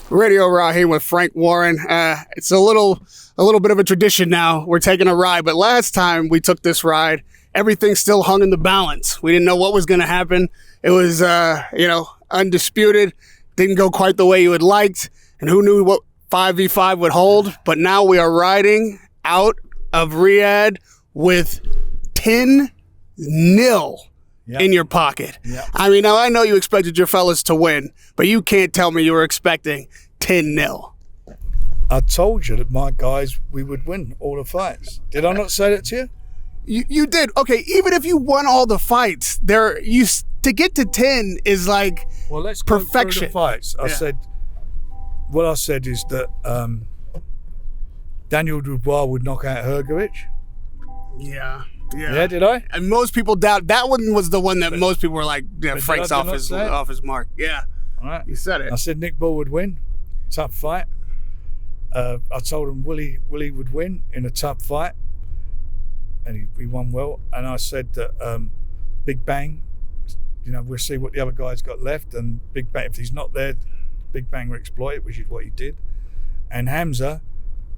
Radio Rahim with Frank Warren. It's a little bit of a tradition now. We're taking a ride, but last time we took this ride, everything still hung in the balance. We didn't know what was going to happen. It was, undisputed. Didn't go quite the way you had liked, and who knew what 5v5 would hold. But now we are riding out of Riyadh with 10-0 in your pocket. Yep. I mean, now I know you expected your fellas to win, but you can't tell me you were expecting 10-0. I told you that my guys, we would win all the fights. Did I not say that to you? You did. Okay, even if you won all the fights, to get to 10 is like let's perfection. Go through the fights. What I said is that Daniel Dubois would knock out Hrgovic. Yeah, did I? And most people doubt that one was the one that most people were like, Frank's off his mark. Yeah, all right. You said it. I said Nick Ball would win. Tough fight. I told him Willie would win in a tough fight, and he won well. And I said that Big Bang, we'll see what the other guy's got left, and Big Bang, if he's not there, Big Bang will exploit it, which is what he did. And Hamza,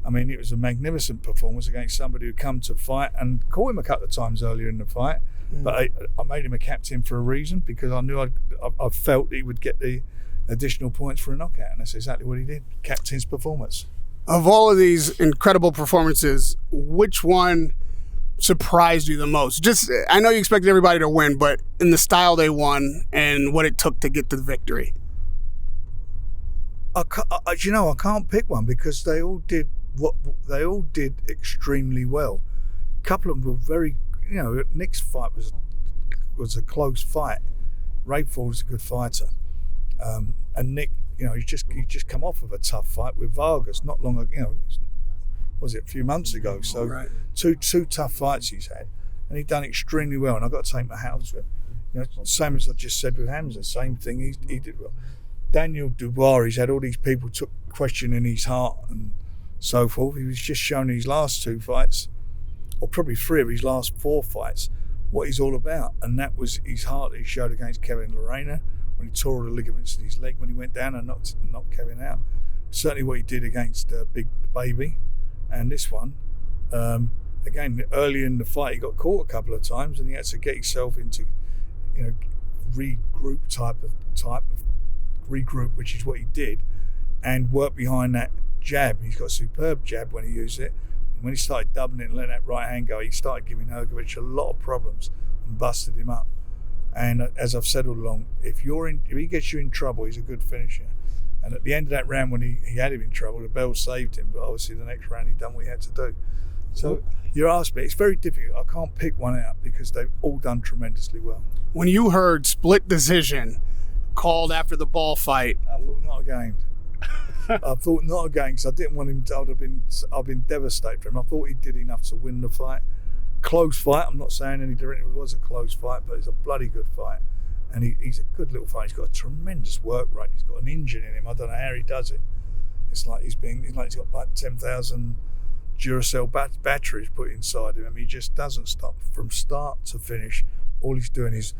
I mean, it was a magnificent performance against somebody who come to fight, and caught him a couple of times earlier in the fight. But I made him a captain for a reason, because I knew I felt he would get the additional points for a knockout, and that's exactly what he did. Captain's performance. Of all of these incredible performances, which one surprised you the most? Just, I know you expected everybody to win, but in the style they won and what it took to get the victory. I can't pick one, because they all did extremely well. A couple of them were very, Nick's fight was a close fight. Rayford was a good fighter, and Nick, he's just come off of a tough fight with Vargas not long ago. Was it a few months ago? So right. two tough fights he's had, and he's done extremely well. And I've got to take my hat off to him. Same as I just said with Hamza, same thing. He did well. Daniel Dubois, he's had all these people questioning his heart and so forth. He was just showing his last two fights, or probably three of his last four fights, what he's all about. And that was his heart that he showed against Kevin Lorena, when he tore the ligaments in his leg when he went down and knocked Kevin out. Certainly what he did against Big Baby. And this one, again, early in the fight, he got caught a couple of times, and he had to get himself into, regroup, which is what he did, and work behind that jab. He's got a superb jab when he used it. And when he started doubling it and letting that right hand go, he started giving Hrgovic a lot of problems and busted him up. And as I've said all along, if he gets you in trouble, he's a good finisher. And at the end of that round, when he had him in trouble, the bell saved him. But obviously, the next round, he done what he had to do. So you asked me, it's very difficult. I can't pick one out, because they've all done tremendously well. When you heard split decision called after the ball fight, I thought not again. Because I didn't want him to. I've been devastated for him. I thought he did enough to win the fight. Close fight. I'm not saying any different. It was a close fight, but it's a bloody good fight. And he's a good little fighter. He's got a tremendous work rate. He's got an engine in him. I don't know how he does it. It's like he's got like 10,000 Duracell batteries put inside him. I mean, he just doesn't stop from start to finish. All he's doing is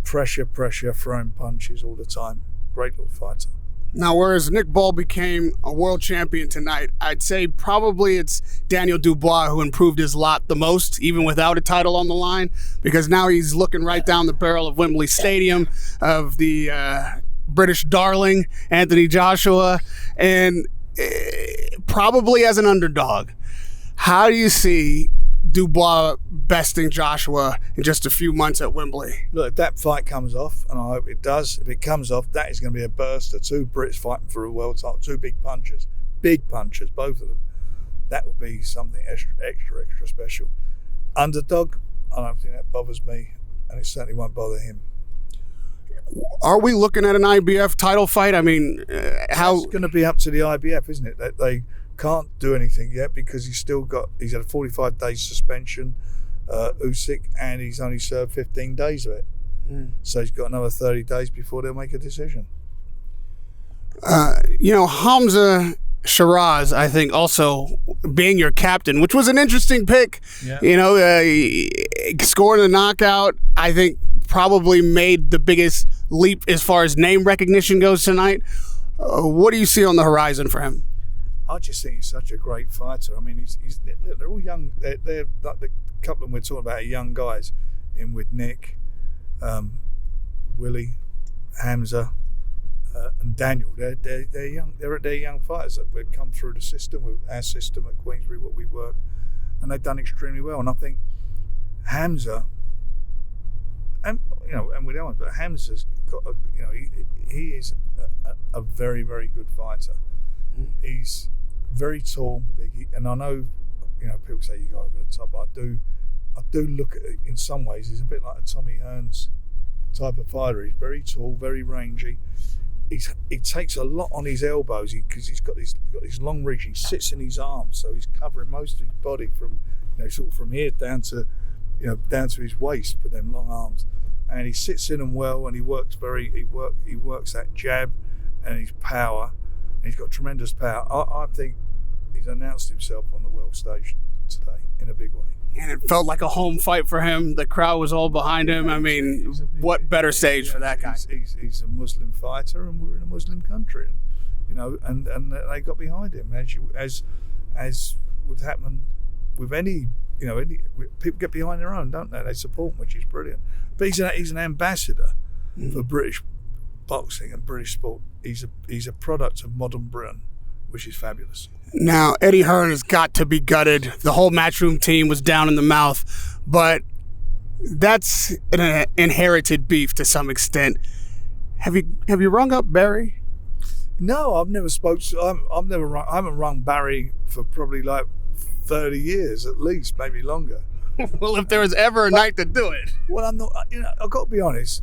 pressure, throwing punches all the time. Great little fighter. Now, whereas Nick Ball became a world champion tonight, I'd say probably it's Daniel Dubois who improved his lot the most, even without a title on the line, because now he's looking right down the barrel of Wembley Stadium, of the British darling, Anthony Joshua, and probably as an underdog. How do you see Dubois besting Joshua in just a few months at Wembley? Look, if that fight comes off, and I hope it does, if it comes off, that is going to be a burster. Two Brits fighting for a world title, two big punchers, both of them. That will be something extra special. Underdog, I don't think that bothers me, and it certainly won't bother him. Are we looking at an IBF title fight? I mean, how? It's going to be up to the IBF, isn't it? They can't do anything yet, because he's had a 45 days suspension, Usyk, and he's only served 15 days of it. So he's got another 30 days before they'll make a decision. Hamza Shiraz, I think, also being your captain, which was an interesting pick. Yeah. Scoring the knockout, I think probably made the biggest leap as far as name recognition goes tonight. What do you see on the horizon for him? I just think he's such a great fighter. I mean, they're all young. They're like the couple of them we're talking about are young guys. In with Nick, Willie, Hamza, and Daniel. They're young. They're young fighters that we've come through the system with our system at Queensbury, what we work, and they've done extremely well. And I think Hamza, and with others, but Hamza's got he is a very, very good fighter. He's very tall, big, and I know people say you go over the top. But I do look at it in some ways. He's a bit like a Tommy Hearns type of fighter. He's very tall, very rangy. He takes a lot on his elbows because he's got this long reach. He sits in his arms, so he's covering most of his body from sort of from here down to his waist with them long arms. And he sits in them well, and he works that jab and his power. He's got tremendous power. I think he's announced himself on the world stage today in a big way. And it felt like a home fight for him. The crowd was all behind him. I mean, what better stage for that guy? He's a Muslim fighter, and we're in a Muslim country, and they got behind him. As would happen with any people get behind their own, don't they? They support him, which is brilliant. But he's an ambassador for British boxing and British sport. He's a product of modern Britain, which is fabulous. Now, Eddie Hearn has got to be gutted. The whole Matchroom team was down in the mouth, but that's an inherited beef to some extent. Have you rung up Barry? No, I've never I haven't rung Barry for probably like 30 years at least, maybe longer. Well, if there was ever a night to do it. Well, I'm not. I've got to be honest.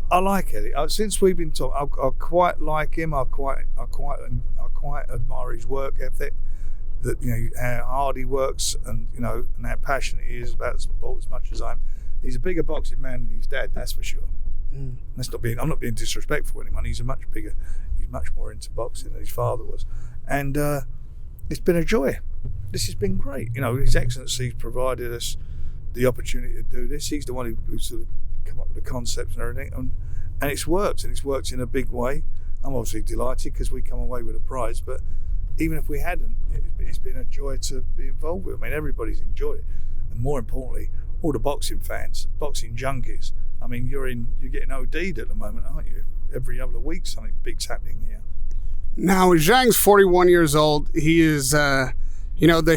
I like Eddie. Since we've been talking, I quite like him. I quite admire his work ethic. That how hard he works, and and how passionate he is about the sport as much as I am. He's a bigger boxing man than his dad, that's for sure. I'm not being disrespectful to anyone. He's much more into boxing than his father was, and it's been a joy. This has been great. His Excellency's provided us the opportunity to do this. He's the one who sort of come up with the concepts and everything, and it's worked, and it's worked in a big way. I'm obviously delighted because we come away with a prize, but even if we hadn't, it's been a joy to be involved with. I mean, everybody's enjoyed it, and more importantly, all the boxing fans, boxing junkies. I mean, you're getting OD'd at the moment, aren't you? Every other week, something big's happening here. Now, Zhang's 41 years old. He is, the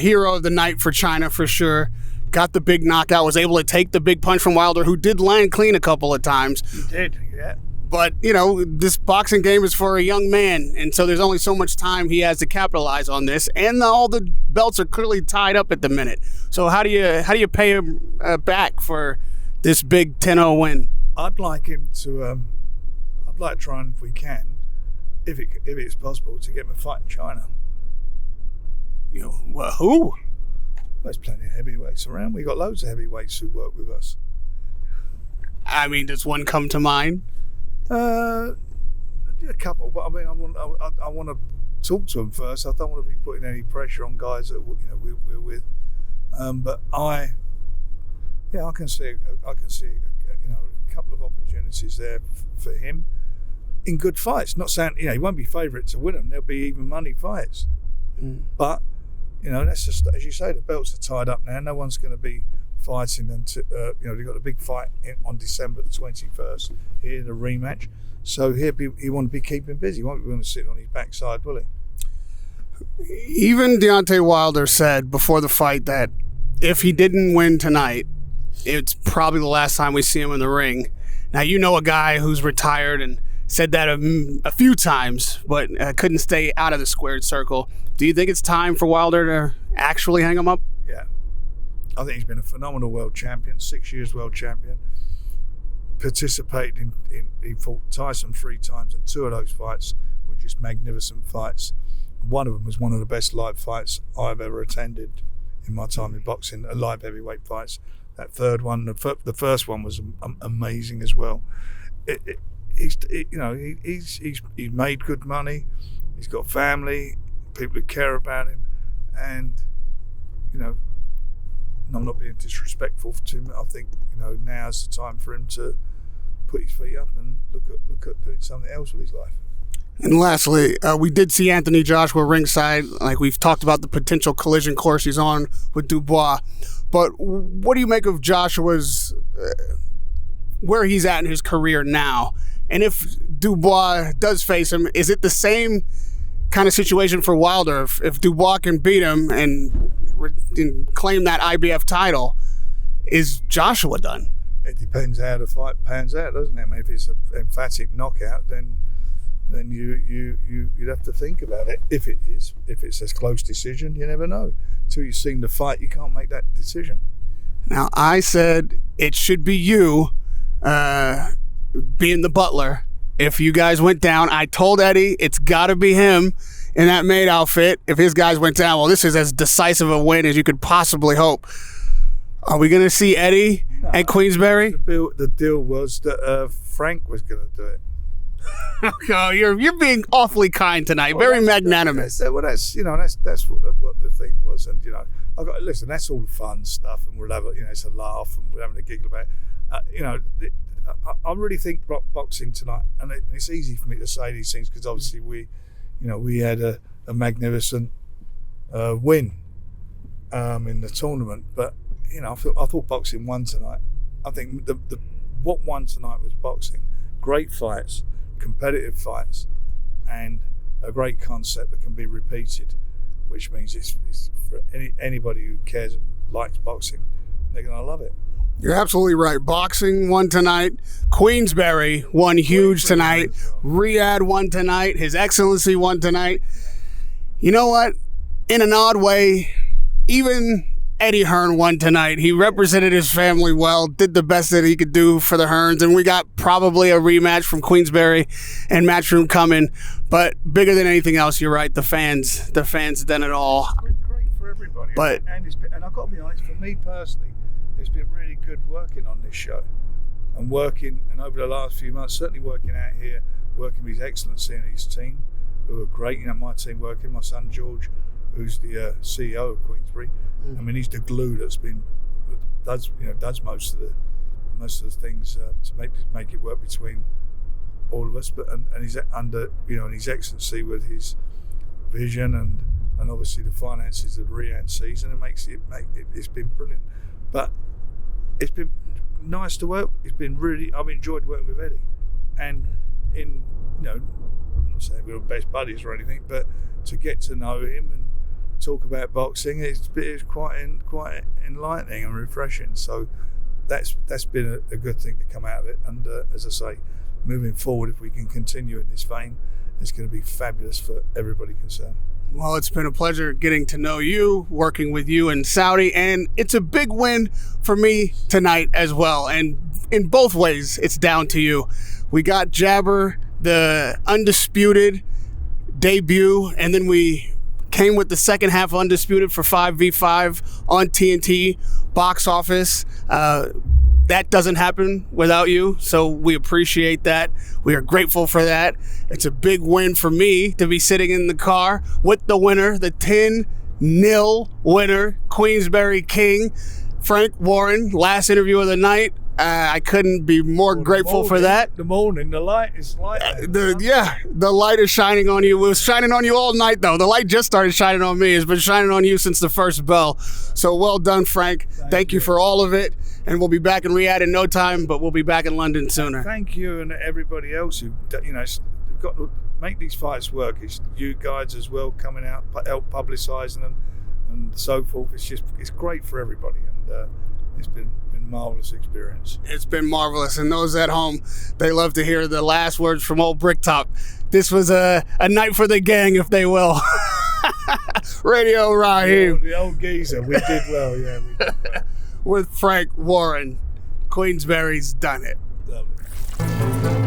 hero of the night for China for sure. Got the big knockout, was able to take the big punch from Wilder, who did land clean a couple of times. He did, yeah. But, this boxing game is for a young man, and so there's only so much time he has to capitalize on this, and all the belts are clearly tied up at the minute. So how do you pay him back for this big 10-0 win? I'd like him to, I'd like to try and, if we can, if it's possible, to get him a fight in China. Well, who? There's plenty of heavyweights around. We got loads of heavyweights who work with us. I mean, does one come to mind? A couple, but I mean, I want to talk to them first. I don't want to be putting any pressure on guys that we're with. But I can see a couple of opportunities there for him in good fights. Not saying he won't be favourite to win them. There'll be even money fights, but that's just, as you say, the belts are tied up now. No one's going to be fighting until they've got a big fight on December the 21st here, the rematch. So he want to be keeping busy. He won't be going to sit on his backside, will he? Even Deontay Wilder said before the fight that if he didn't win tonight, it's probably the last time we see him in the ring. Now, a guy who's retired and said that a few times, but couldn't stay out of the squared circle. Do you think it's time for Wilder to actually hang him up? Yeah. I think he's been a phenomenal world champion, 6 years world champion. Participated he fought Tyson 3 times, and 2 of those fights were just magnificent fights. One of them was one of the best live fights I've ever attended in my time in boxing, live heavyweight fights. That third one, the first one was amazing as well. He's made good money. He's got family, people who care about him, and I'm not being disrespectful to him. I think now's the time for him to put his feet up and look at doing something else with his life. And lastly, we did see Anthony Joshua ringside. Like, we've talked about the potential collision course he's on with Dubois. But what do you make of Joshua's, where he's at in his career now? And if Dubois does face him, is it the same kind of situation for Wilder? If Dubois can beat him and claim that IBF title, is Joshua done? It depends how the fight pans out, doesn't it? I mean, if it's an emphatic knockout, then you'd have to think about it. If it's a close decision, you never know. Until you've seen the fight, you can't make that decision. Now, I said it should be you being the butler. If you guys went down, I told Eddie it's got to be him in that maid outfit. If his guys went down, well, this is as decisive a win as you could possibly hope. Are we going to see Eddie at Queensberry? The deal was that Frank was going to do it. Oh, you're being awfully kind tonight. Very magnanimous. That's what the thing was, and listen. That's all the fun stuff, and we'll have it's a laugh, and we're having a giggle about it. I really think boxing tonight, and it's easy for me to say these things because obviously we had a magnificent win in the tournament, but I thought boxing won tonight. I think what won tonight was boxing. Great fights, competitive fights, and a great concept that can be repeated, which means it's for anybody who cares and likes boxing, they're going to love it. You're absolutely right. Boxing won tonight. Queensberry won huge tonight. Riyadh won tonight. His Excellency won tonight. You know what? In an odd way, even Eddie Hearn won tonight. He represented his family well, did the best that he could do for the Hearns, and we got probably a rematch from Queensberry and Matchroom coming. But bigger than anything else, you're right. The fans done it all. It's been great for everybody. But and I've got to be honest, for me personally, it's been really good working on this show and over the last few months, certainly working out here, working with His Excellency and his team, who are great. My team working, my son George, who's the CEO of Queensberry. I mean, he's the glue that's does most of the things to make it work between all of us. But and he's under and His Excellency with his vision and obviously the finances of the Riyadh season, it's been brilliant. But it's been nice to work. I've enjoyed working with Eddie, and I'm not saying we're best buddies or anything, but to get to know him and talk about boxing, it's quite enlightening and refreshing. So that's been a good thing to come out of it. And as I say, moving forward, if we can continue in this vein, it's going to be fabulous for everybody concerned. Well, it's been a pleasure getting to know you, working with you in Saudi, and it's a big win for me tonight as well. And in both ways, it's down to you. We got Jabber, the undisputed debut, and then we came with the second half undisputed for 5v5 on TNT box office. That doesn't happen without you, so we appreciate that. We are grateful for that. It's a big win for me to be sitting in the car with the winner, the 10-0 winner, Queensberry King, Frank Warren. Last interview of the night. I couldn't be more grateful for that. The light is light. The light is shining on you. It was shining on you all night, though. The light just started shining on me. It's been shining on you since the first bell. So well done, Frank. Thank you for all of it. And we'll be back in Riyadh in no time, but we'll be back in London sooner. Thank you and everybody else who, we've got to make these fights work. It's you guys as well coming out, help publicising them and so forth. It's great for everybody, and it's been marvelous experience. It's been marvelous, and those at home, they love to hear the last words from old Bricktop. This was a night for the gang, if they will. Radio Rahim. The old geezer. We did well, yeah. We did well. With Frank Warren. Queensberry's done it. Lovely.